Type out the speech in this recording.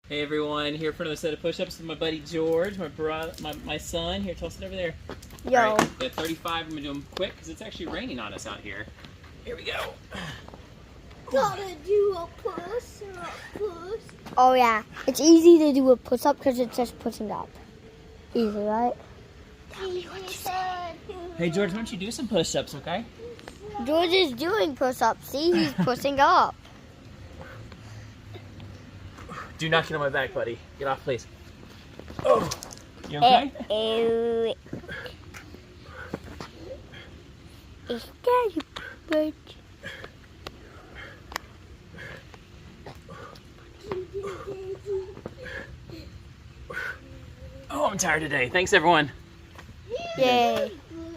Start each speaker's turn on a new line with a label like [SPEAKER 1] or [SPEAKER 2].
[SPEAKER 1] Hey everyone, here for another set of push-ups with my buddy George, my son. Here, toss it over there.
[SPEAKER 2] Yo.
[SPEAKER 1] All right, at 35, I'm gonna do them quick because it's actually raining on us out here. Here we go.
[SPEAKER 3] Gotta do a push.
[SPEAKER 2] Oh yeah, it's easy to do a push-up because it's just pushing up. Easy, right?
[SPEAKER 1] Hey George, why don't you do some push-ups, okay?
[SPEAKER 2] George is doing push-ups. See, he's pushing up.
[SPEAKER 1] Do not get on my back, buddy. Get off, please. Oh, you okay?
[SPEAKER 2] Is that a bird?
[SPEAKER 1] Oh, I'm tired today. Thanks, everyone.
[SPEAKER 2] Yay.